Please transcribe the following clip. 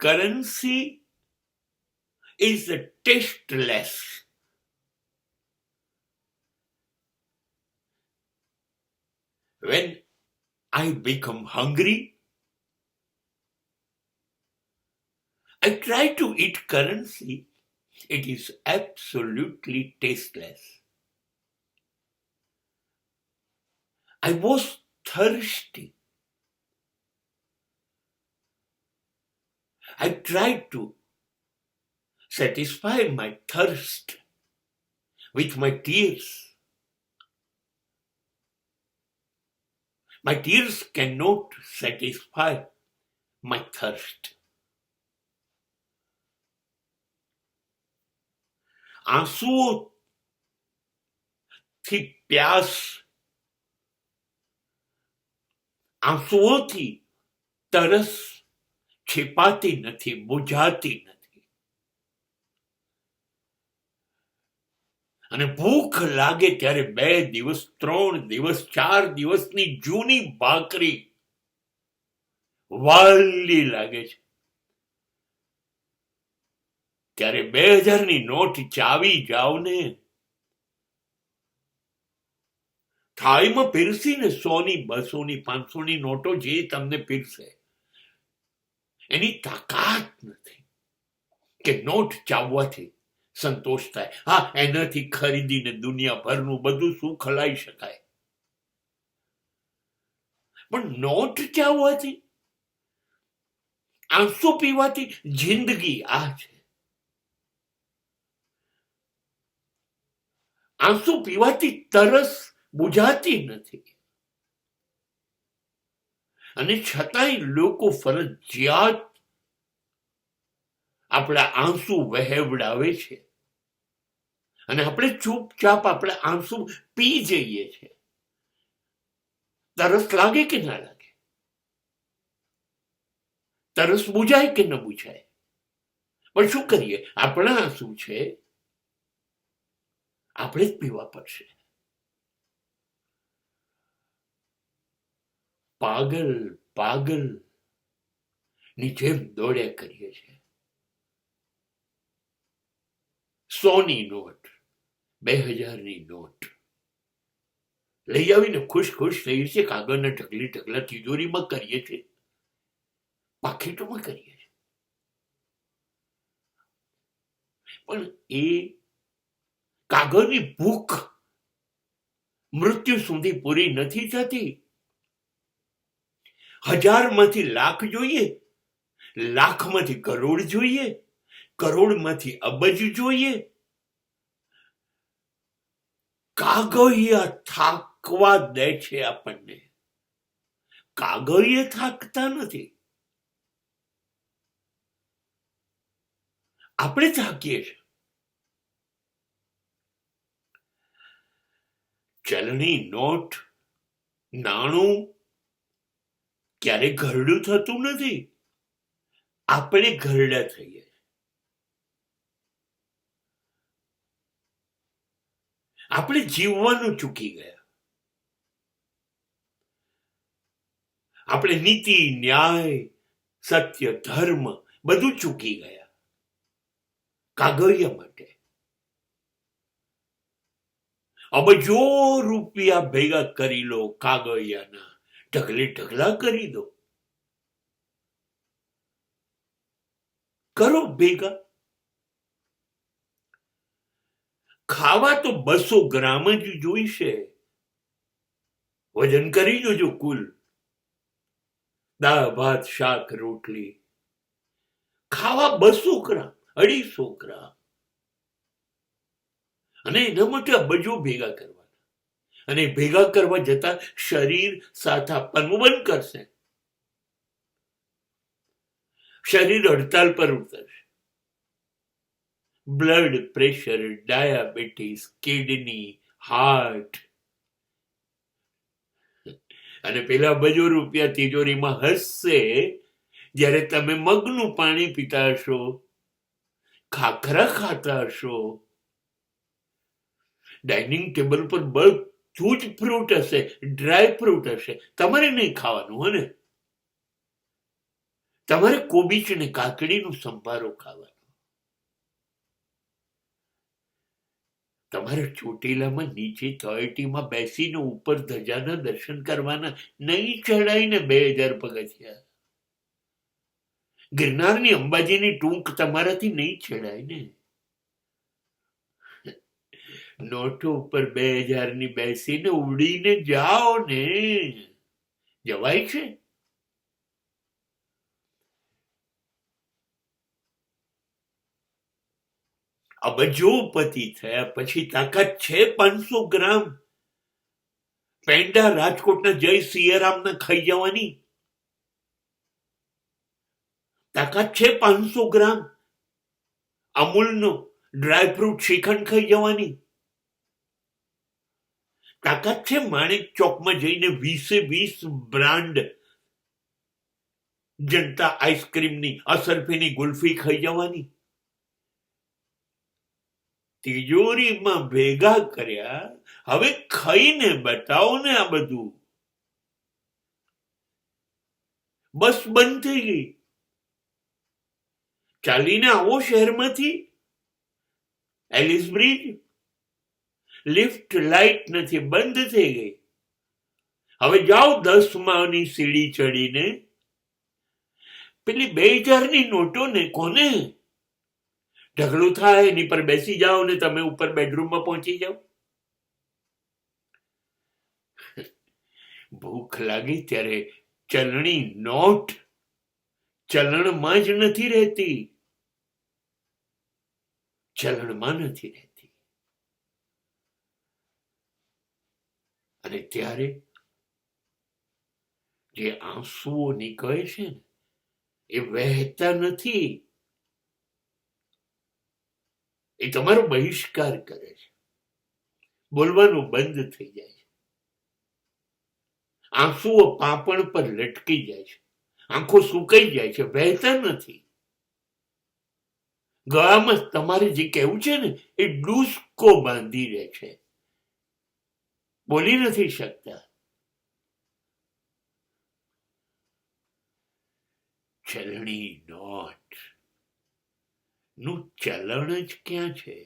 currency is tasteless. When I become hungry, I try to eat currency. It is absolutely tasteless. I was thirsty. I tried to satisfy my thirst with my tears. My tears cannot satisfy my thirst. આંસુઓથી પ્યાસ, આંસુઓથી તરસ छिपाती નથી, બુઝાતી નથી. અને ભૂખ લાગે ત્યારે 2 દિવસ 3 દિવસ 4 દિવસની જૂની ભાખરી વાલી લાગે છે. ત્યારે 2000ની નોટ ચાવી જાવ ને, થાળીમાં પીરસીને 100ની 200ની 500ની નોટો જે તમને પીરસે, એની તાકાત નથી કે નોટ ચાવવાથી સંતોષ થાય. હા, એનાથી ખરીદીને દુનિયાભરનું બધું સુખ લાવી શકાય, પણ નોટ ચાવવાથી, આંસુ પીવાથી જિંદગી આ છે. આંસુ પીવાથી તરસ બુઝાતી નથી. અને છતાંય લોકો ફરજિયાત આપણા આંસુ વહેવડાવે છે અને આપણે ચૂપચાપ આપણા આંસુ પી જઈએ છીએ. તરસ લાગે કે ના લાગે? તરસ બુઝાય કે ન બુઝાય? પણ શું કરીએ, આપણા આંસુ છે, આપણે જ પીવા પડશે. પાગલ પાગલ ની જેમ દોડ્યા કરીએ છીએ. 100ની નોટ, 2000ની નોટ લઈ આવીને ખુશ ખુશ થઈએ છીએ. કાગળના ઢગલા તિજોરીમાં કરીએ છીએ, પાકીટોમાં કરીએ છીએ. પણ એ કાગળની ભૂખ મૃત્યુ સુધી પૂરી નથી થતી. 1000માંથી લાખ જોઈએ, લાખમાંથી કરોડ જોઈએ, કરોડમાંથી અબજ જોઈએ. કાગળિયા થાકવા દે છે આપણને, કાગળિયા થાકતા નથી, આપણે થાકીએ છીએ. ચલણી નોટ, નાણું ક્યારે ઘરડું થતું નથી, આપણે ઘરડા થઈએ. આપણે જીવવાનું ચૂકી ગયા. આપણે નીતિ, ન્યાય, સત્ય, ધર્મ બધું ચૂકી ગયા કાગળિયા માટે. અબજો રૂપિયા ભેગા કરી લો, કાગળિયાના ઢગલા કરી દો, કરો ભેગા. ખાવા તો 200 ગ્રામ જ જોઈશે. વજન કરી જોજો કુલ. દાળ ભાત શાક રોટલી ખાવા 200 ગ્રામ, 250 ગ્રામ. અને એના માટે અબજો ભેગા કરવાના. અને ભેગા કરવા જતા શરીર સાથ આપવાનું બંધ કરશે. શરીર હડતાલ પર ઉતરશે. Blood pressure, diabetes, kidney, heart. અને પેલા અબજો રૂપિયા તિજોરીમાં હસશે જ્યારે તમે મગનું પાણી પીતા હશો, ખાખરા ખાતા હશો, ડાઇનિંગ ટેબલ પર બધું જ ફ્રૂટ હશે, ડ્રાય ફ્રૂટ હશે, તમારે નહીં ખાવાનું. હને તમારે કોબીજ અને કાકડીનો સંભારો ખાવાનો. તમારે ચોટીલામાં નીચે તળેટીમાં બેસીને ઉપર ધજાના દર્શન કરવાના. નહીં ચડાય ને 2000 પગથિયા. ગિરનારની અંબાજીની ટૂંક તમારાથી નહીં ચડાય ને. નોટો ઉપર 2000 ની બેસીને ઉડીને જાઓ ને. જવાય છે? અબજોપતિ થયા પછી તાકાત છે 500 ગ્રામ પેંડા રાજકોટના જય સિયારામના ખાઈ જવાની? તાકાત છે 500 ગ્રામ અમૂલનો ડ્રાયફ્રૂટ શ્રીખંડ ખાઈ જવાની? તાકાત છે માણેક ચોકમાં જઈને 20 બ્રાન્ડ જનતા આઈસ્ક્રીમની અસરફીની ગુલ્ફી ખાઈ જવાની? તિજોરીમાં ભેગા કર્યા, હવે ખાઈને બતાવો ને આ બધું. બસ બંધ થઈ ગઈ. ચાલીને આવો શહેરમાંથી. એલિસ બ્રિજ લિફ્ટ લાઇટ નથી, બંધ થઈ ગઈ. હવે જાઓ 10 માળની સીડી ચડીને પેલી 2000 ની નોટો ને કોને ઢગલું થાય એની પર બેસી જાઓ ને તમે ઉપર બેડરૂમમાં પહોંચી જાઓ. ભૂખ લાગી ત્યારે ચલણી નોટ ચલણમાં જ નથી રહેતી. ચલણમાં નથી રહેતી. અને ત્યારે જે આંસુઓ નીકળે છે ને એ વહેતા નથી, એ તમારો બહિષ્કાર કરે છે. બોલવાનું બંધ થઈ જાય છે. આંસુઓ પાંપણ પર લટકી જાય છે. આંખો સુકાઈ જાય છે, વહેતા નથી. ગળામાં તમારે જે કહેવું છે ને એ ડૂસકો બાંધી રહે છે, બોલી નથી શકતા. ચલણી નોટ નું ચલણ જ ક્યાં છે?